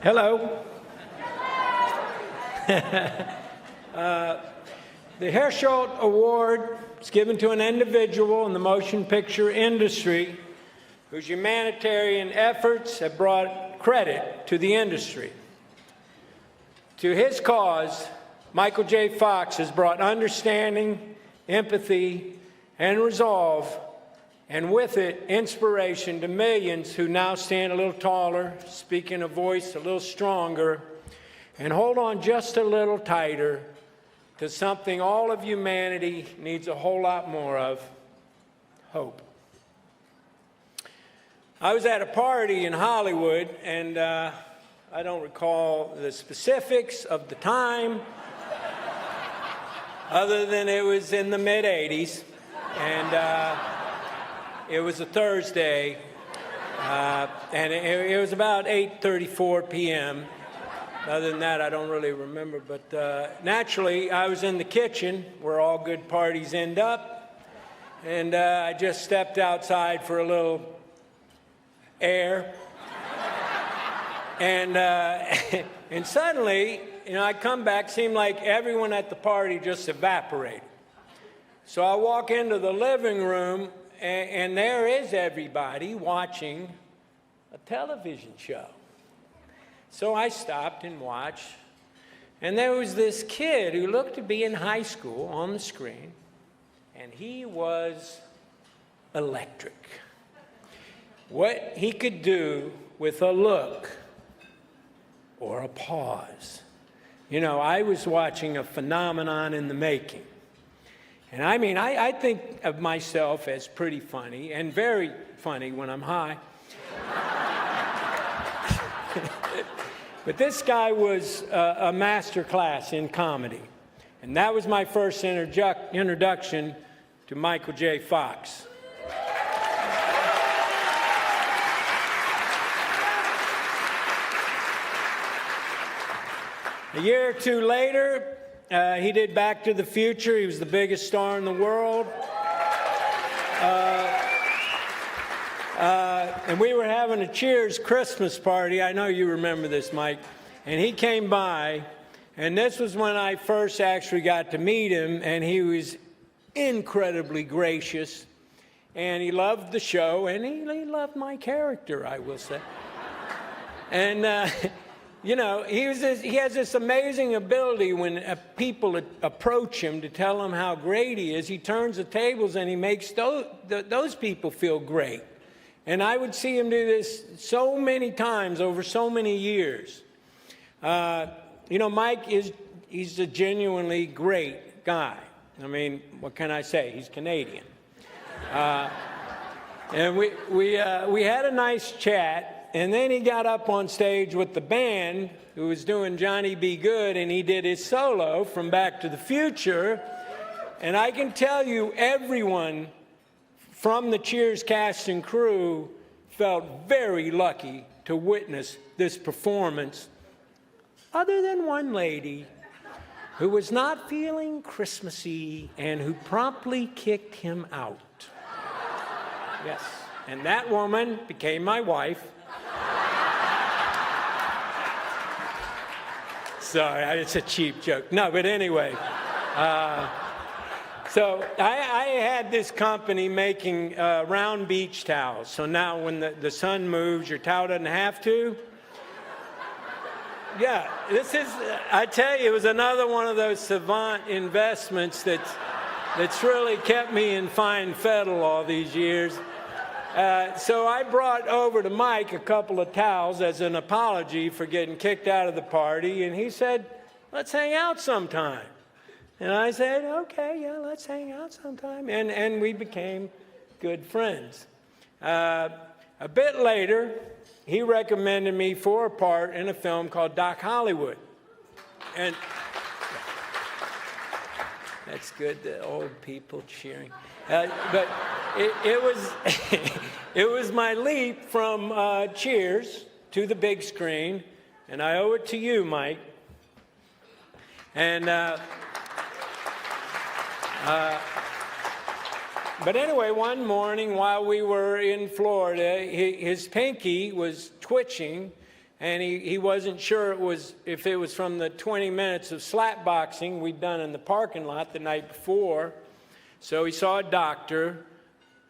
Hello. The Herschel Award is given to an individual in the motion picture industry whose humanitarian efforts have brought credit to the industry. To his cause, Michael J. Fox has brought understanding, empathy, and resolve, and with it, inspiration to millions who now stand a little taller, speak in a voice a little stronger, and hold on just a little tighter to something all of humanity needs a whole lot more of: hope. I was at a party in Hollywood, and I don't recall the specifics of the time, other than it was in the mid-'80s, and it was a Thursday, and it was about 8:34 p.m. Other than that, I don't really remember. But naturally, I was in the kitchen, where all good parties end up, and I just stepped outside for a little air. And and suddenly, I come back, seemed like everyone at the party just evaporated. So I walk into the living room, and there is everybody watching a television show. So I stopped and watched, and there was this kid who looked to be in high school on the screen, and he was electric. What he could do with a look or a pause. I was watching a phenomenon in the making. And I think of myself as pretty funny, and very funny when I'm high. But this guy was a master class in comedy. And that was my first introduction to Michael J. Fox. A year or two later, he did Back to the Future. He was the biggest star in the world. And we were having a Cheers Christmas party. I know you remember this, Mike. And he came by, and this was when I first actually got to meet him, and he was incredibly gracious. And he loved the show, and he loved my character, I will say. And he has this amazing ability when people approach him to tell him how great he is. He turns the tables and he makes those people feel great. And I would see him do this so many times over so many years. Mike he's a genuinely great guy. What can I say? He's Canadian. And we had a nice chat. And then he got up on stage with the band, who was doing Johnny B. Good, and he did his solo from Back to the Future. And I can tell you, everyone from the Cheers cast and crew felt very lucky to witness this performance, other than one lady who was not feeling Christmassy and who promptly kicked him out. Yes, and that woman became my wife. Sorry, it's a cheap joke. No, but anyway. So I had this company making round beach towels. So now when the sun moves, your towel doesn't have to. Yeah, I tell you, it was another one of those savant investments that's really kept me in fine fettle all these years. So I brought over to Mike a couple of towels as an apology for getting kicked out of the party, and he said, "Let's hang out sometime." And I said, "Okay, yeah, let's hang out sometime." And we became good friends. A bit later, he recommended me for a part in a film called Doc Hollywood. And that's good, the old people cheering. But it was it was my leap from Cheers to the big screen, and I owe it to you, Mike. And but anyway, one morning while we were in Florida, his pinky was twitching, and he wasn't sure if it was from the 20 minutes of slap boxing we'd done in the parking lot the night before. So he saw a doctor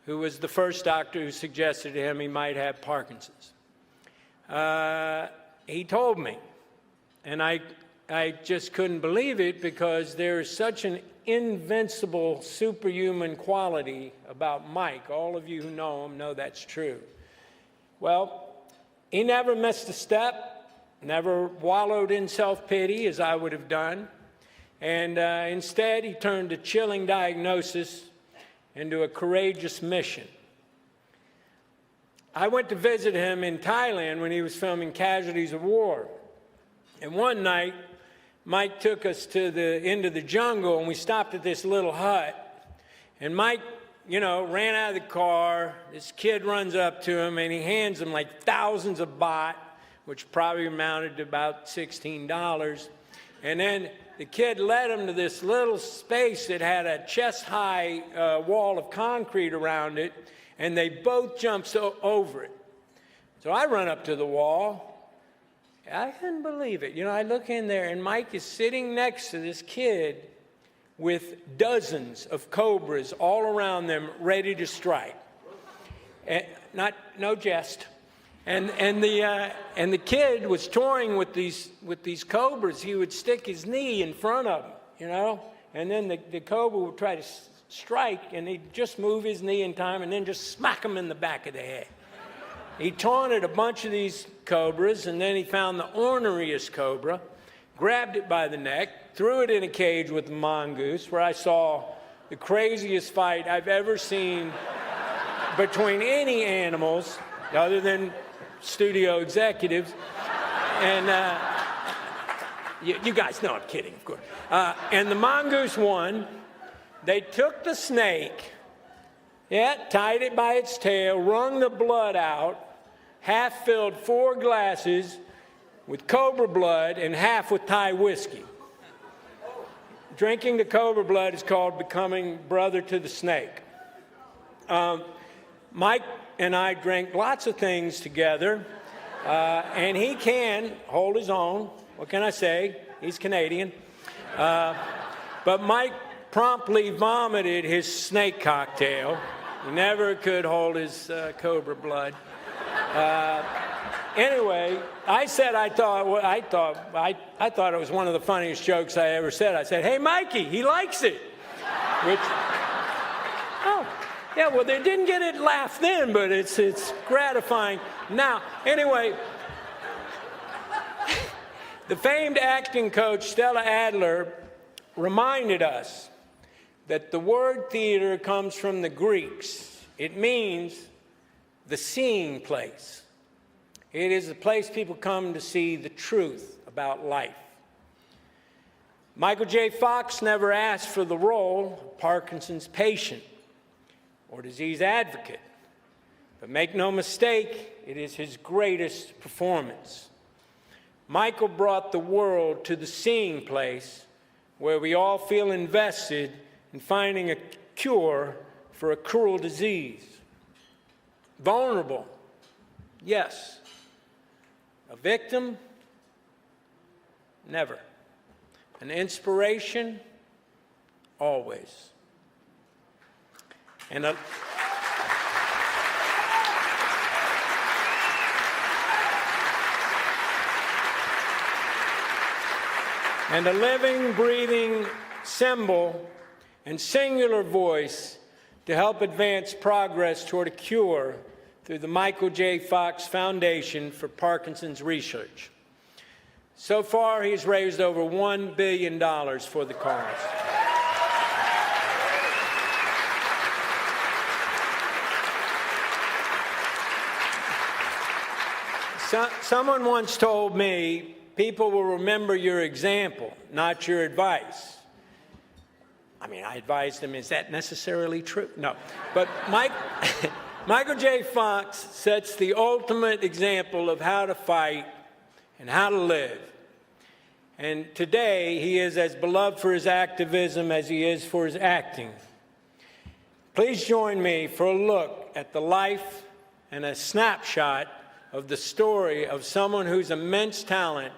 who was the first doctor who suggested to him he might have Parkinson's. He told me, and I just couldn't believe it, because there is such an invincible, superhuman quality about Mike. All of you who know him know that's true. Well, he never missed a step, never wallowed in self-pity as I would have done, and instead he turned a chilling diagnosis into a courageous mission. I went to visit him in Thailand when he was filming Casualties of War, and one night Mike took us into the jungle, and we stopped at this little hut, and Mike, ran out of the car. This kid runs up to him, and he hands him like thousands of baht, which probably amounted to about $16. And then the kid led him to this little space that had a chest-high wall of concrete around it, and they both jumped over it. So I run up to the wall. I couldn't believe it. I look in there, and Mike is sitting next to this kid with dozens of cobras all around them, ready to strike. And no jest. And the kid was toying with these cobras. He would stick his knee in front of him, and then the cobra would try to strike, and he'd just move his knee in time, and then just smack him in the back of the head. He taunted a bunch of these cobras, and then he found the orneriest cobra, grabbed it by the neck, threw it in a cage with the mongoose, where I saw the craziest fight I've ever seen between any animals other than studio executives. And you guys know I'm kidding, of course. And the mongoose won. They took the snake, tied it by its tail, wrung the blood out, half filled 4 glasses with cobra blood and half with Thai whiskey. Drinking the cobra blood is called becoming brother to the snake. Mike and I drank lots of things together, and he can hold his own. What can I say? He's Canadian. But Mike promptly vomited his snake cocktail. He never could hold his cobra blood. Anyway, I said I thought it was one of the funniest jokes I ever said. I said, "Hey, Mikey, he likes it," which, oh, yeah, well, they didn't get it laugh then, but it's gratifying now. Anyway, the famed acting coach Stella Adler reminded us that the word theater comes from the Greeks. It means the seeing place. It is a place people come to see the truth about life. Michael J. Fox never asked for the role of Parkinson's patient or disease advocate. But make no mistake, it is his greatest performance. Michael brought the world to the seeing place where we all feel invested in finding a cure for a cruel disease. Vulnerable, yes. A victim? Never. An inspiration? Always. And a living, breathing symbol and singular voice to help advance progress toward a cure through the Michael J. Fox Foundation for Parkinson's Research. So far, he's raised over $1 billion for the cause. Someone once told me, people will remember your example, not your advice. I mean, I advised him, is that necessarily true? No. But Michael J. Fox sets the ultimate example of how to fight and how to live. And today, he is as beloved for his activism as he is for his acting. Please join me for a look at the life and a snapshot of the story of someone whose immense talent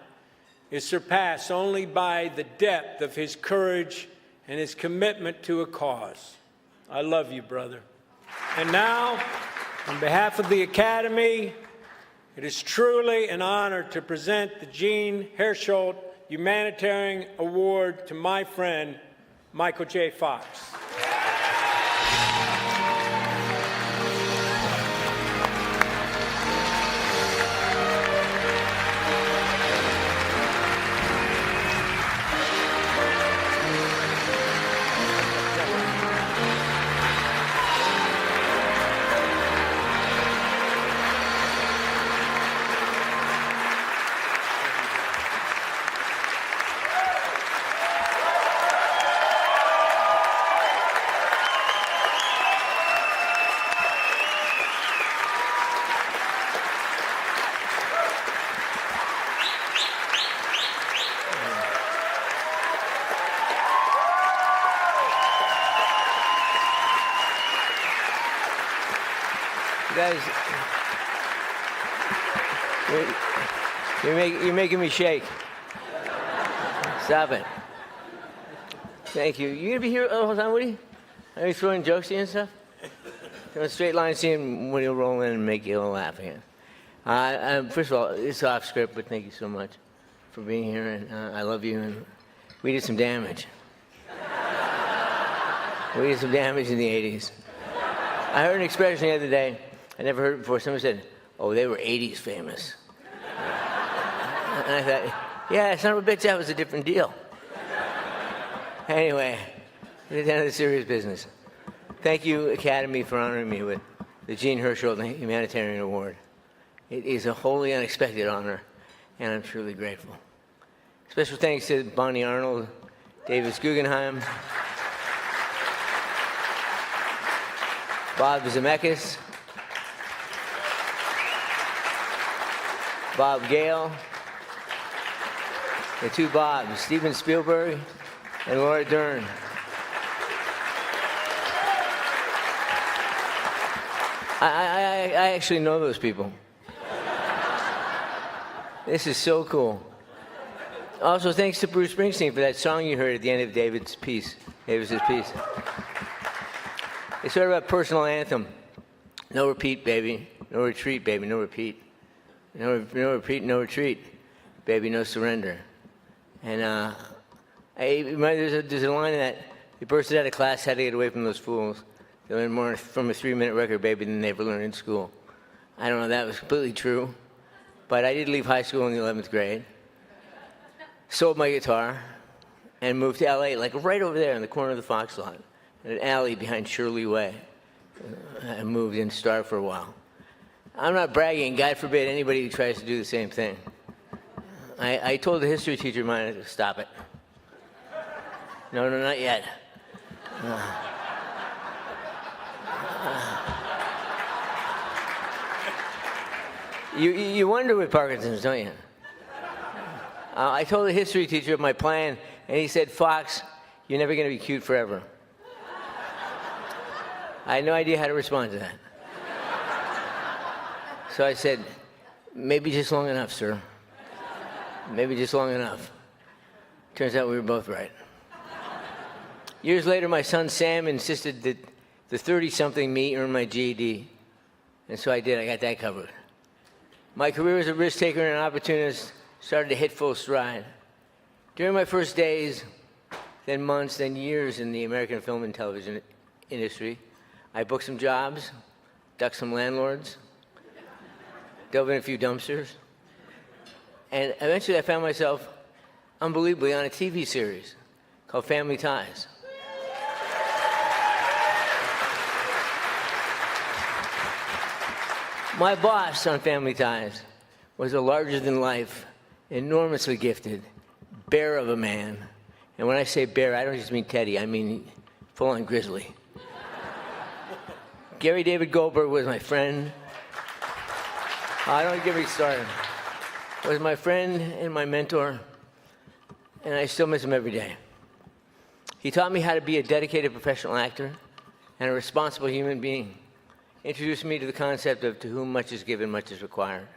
is surpassed only by the depth of his courage and his commitment to a cause. I love you, brother. And now, on behalf of the Academy, it is truly an honor to present the Jean Hersholt Humanitarian Award to my friend, Michael J. Fox. Guys, you're making me shake. Stop it. Thank you. You gonna be here the whole time, Woody? Are you throwing jokes to you and stuff? Throwing straight lines to you, and Woody will roll in and make you all laugh again. First of all, it's off script, but thank you so much for being here, and I love you. And we did some damage. We did some damage in the 80s. I heard an expression the other day. I never heard it before. Someone said, "Oh, they were 80s famous." And I thought, yeah, son of a bitch, that was a different deal. Anyway, get down to the serious business. Thank you, Academy, for honoring me with the Jean Hersholt Humanitarian Award. It is a wholly unexpected honor, and I'm truly grateful. Special thanks to Bonnie Arnold, Davis Guggenheim, Bob Zemeckis, Bob Gale, the two Bobs, Steven Spielberg and Laura Dern. I actually know those people. This is so cool. Also, thanks to Bruce Springsteen for that song you heard at the end of Davis's piece. It's sort of a personal anthem. No repeat, baby. No retreat, baby. No repeat. No repeat, no retreat, baby, no surrender. And there's a line in that he bursted out of class, had to get away from those fools. They learned more from a 3-minute record, baby, than they ever learned in school. I don't know if that was completely true, but I did leave high school in the 11th grade, sold my guitar, and moved to LA, like right over there in the corner of the Fox lot, in an alley behind Shirley Way. I moved in Star for a while. I'm not bragging. God forbid anybody who tries to do the same thing. I told the history teacher of mine to stop it. No, not yet. You wonder with Parkinson's, don't you? I told the history teacher of my plan, and he said, "Fox, you're never going to be cute forever." I had no idea how to respond to that. So I said, "Maybe just long enough, sir. Maybe just long enough." Turns out we were both right. Years later, my son Sam insisted that the 30-something me earn my GED. And so I did. I got that covered. My career as a risk taker and an opportunist started to hit full stride. During my first days, then months, then years in the American film and television industry, I booked some jobs, ducked some landlords, dove in a few dumpsters, and eventually I found myself, unbelievably, on a TV series called Family Ties. My boss on Family Ties was a larger-than-life, enormously gifted bear of a man. And when I say bear, I don't just mean Teddy, I mean full-on grizzly. Gary David Goldberg was my friend. Don't get me started. Was my friend and my mentor, and I still miss him every day. He taught me how to be a dedicated professional actor and a responsible human being. Introduced me to the concept of to whom much is given, much is required.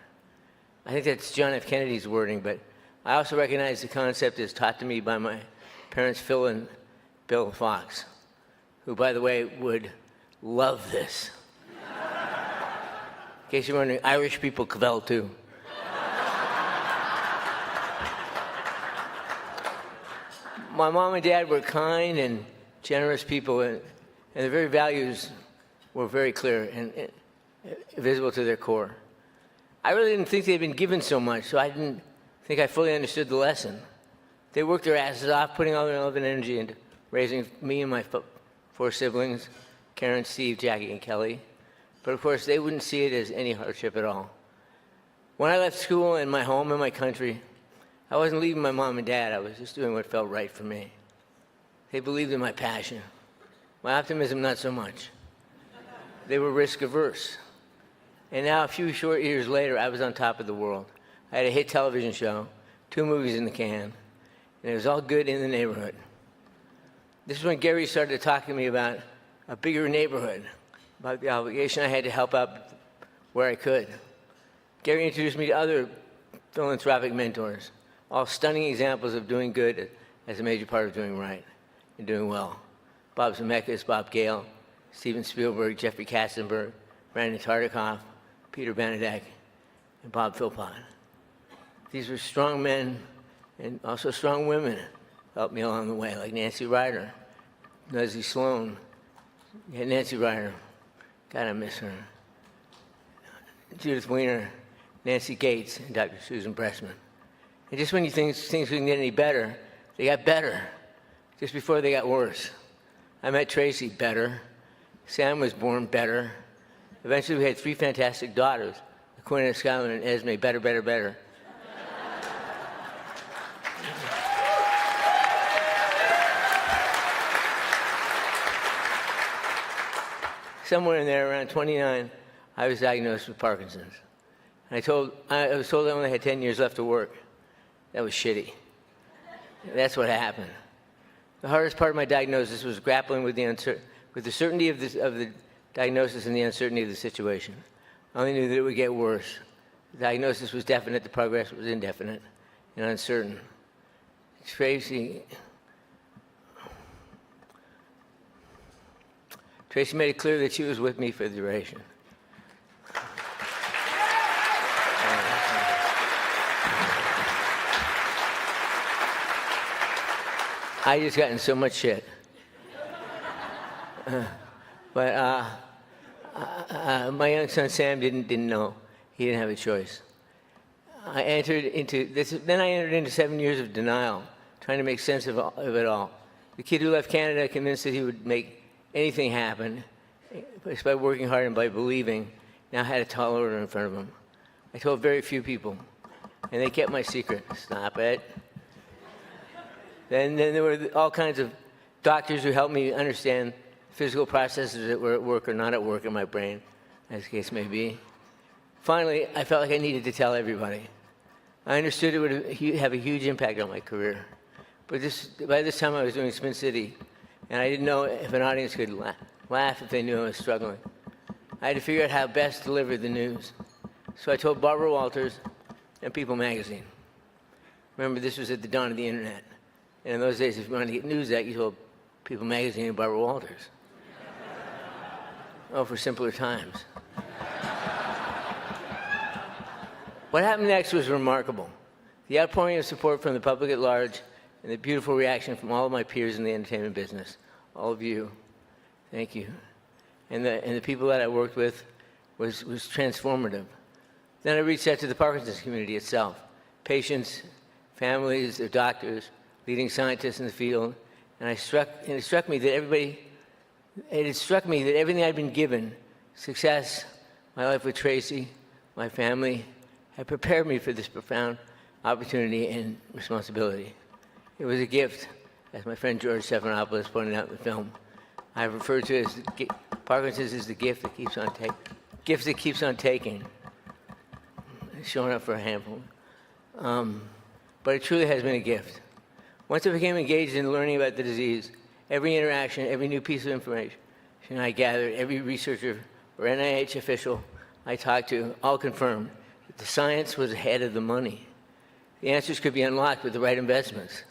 I think that's John F. Kennedy's wording, but I also recognize the concept as taught to me by my parents, Phil and Bill Fox, who, by the way, would love this. In case you're wondering, Irish people cavell too. My mom and dad were kind and generous people, and their very values were very clear and visible to their core. I really didn't think they'd been given so much, so I didn't think I fully understood the lesson. They worked their asses off, putting all their love and energy into raising me and my four siblings, Karen, Steve, Jackie, and Kelly. But of course, they wouldn't see it as any hardship at all. When I left school and my home and my country, I wasn't leaving my mom and dad. I was just doing what felt right for me. They believed in my passion. My optimism, not so much. They were risk averse. And now, a few short years later, I was on top of the world. I had a hit television show, 2 movies in the can, and it was all good in the neighborhood. This is when Gary started talking to me about a bigger neighborhood, about the obligation I had to help out where I could. Gary introduced me to other philanthropic mentors, all stunning examples of doing good as a major part of doing right and doing well. Bob Zemeckis, Bob Gale, Steven Spielberg, Jeffrey Katzenberg, Brandon Tartikoff, Peter Benedek, and Bob Philpott. These were strong men and also strong women who helped me along the way, like Nancy Ryder, Leslie Sloan. Yeah, Nancy Ryder. God, I miss her. Judith Weiner, Nancy Gates, and Dr. Susan Bressman. And just when you think things couldn't get any better, they got better, just before they got worse. I met Tracy, better. Sam was born, better. Eventually, we had 3 fantastic daughters, Quinn, Skylar, and Esme, better, better, better. Somewhere in there, around 29, I was diagnosed with Parkinson's. And I was told I only had 10 years left to work. That was shitty. That's what happened. The hardest part of my diagnosis was grappling with the certainty of the diagnosis and the uncertainty of the situation. I only knew that it would get worse. The diagnosis was definite, the progress was indefinite and uncertain. Tracy made it clear that she was with me for the duration. I just gotten so much shit. But my young son Sam didn't know. He didn't have a choice. Then I entered into 7 years of denial, trying to make sense of it all. The kid who left Canada, convinced that he would make anything happen, just by working hard and by believing, now had a tall order in front of him. I told very few people, and they kept my secret. Stop it. Then there were all kinds of doctors who helped me understand physical processes that were at work or not at work in my brain, as the case may be. Finally, I felt like I needed to tell everybody. I understood it would have a huge impact on my career. But by this time, I was doing Spin City, and I didn't know if an audience could laugh if they knew I was struggling. I had to figure out how best to deliver the news. So I told Barbara Walters and People magazine. Remember, this was at the dawn of the internet. And in those days, if you wanted to get news out, you told People magazine and Barbara Walters. Oh, for simpler times. What happened next was remarkable. The outpouring of support from the public at large and the beautiful reaction from all of my peers in the entertainment business. All of you, thank you. And the people that I worked with was transformative. Then I reached out to the Parkinson's community itself, patients, families, their doctors, leading scientists in the field, and it struck me that everything I'd been given, success, my life with Tracy, my family, had prepared me for this profound opportunity and responsibility. It was a gift, as my friend George Stephanopoulos pointed out in the film. I refer to it as Parkinson's is the gift that keeps on taking. It's showing up for a handful. But it truly has been a gift. Once I became engaged in learning about the disease, every interaction, every new piece of information I gathered, every researcher or NIH official I talked to, all confirmed that The science was ahead of the money. The answers could be unlocked with the right investments.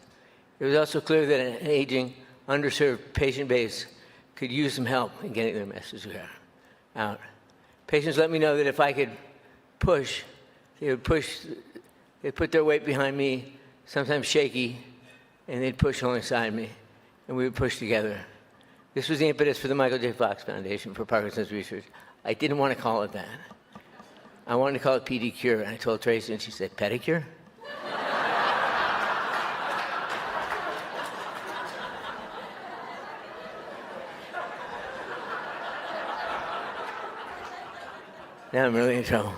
It was also clear that an aging, underserved patient base could use some help in getting their message out. Patients let me know that if I could push, they'd put their weight behind me, sometimes shaky, and they'd push alongside me, and we would push together. This was the impetus for the Michael J. Fox Foundation for Parkinson's Research. I didn't want to call it that. I wanted to call it PD Cure, and I told Tracy, and she said, pedicure? Now I'm really in trouble.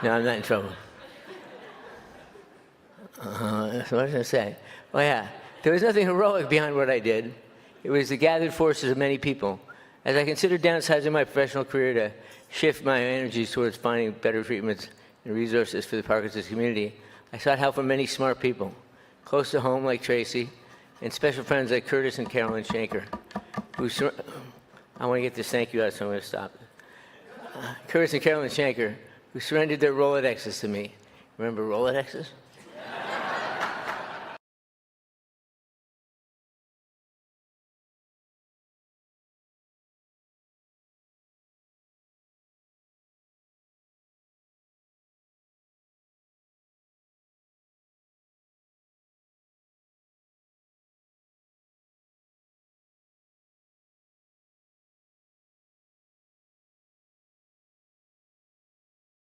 No, I'm not in trouble. So what was I going to say? Oh, yeah. There was nothing heroic behind what I did. It was the gathered forces of many people. As I considered downsizing my professional career to shift my energies towards finding better treatments and resources for the Parkinson's community, I sought help from many smart people, close to home like Tracy, and special friends like Curtis and Carolyn Shanker, I want to get this thank you out, so I'm going to stop. Curtis and Carolyn Shanker, who surrendered their Rolodexes to me. Remember Rolodexes?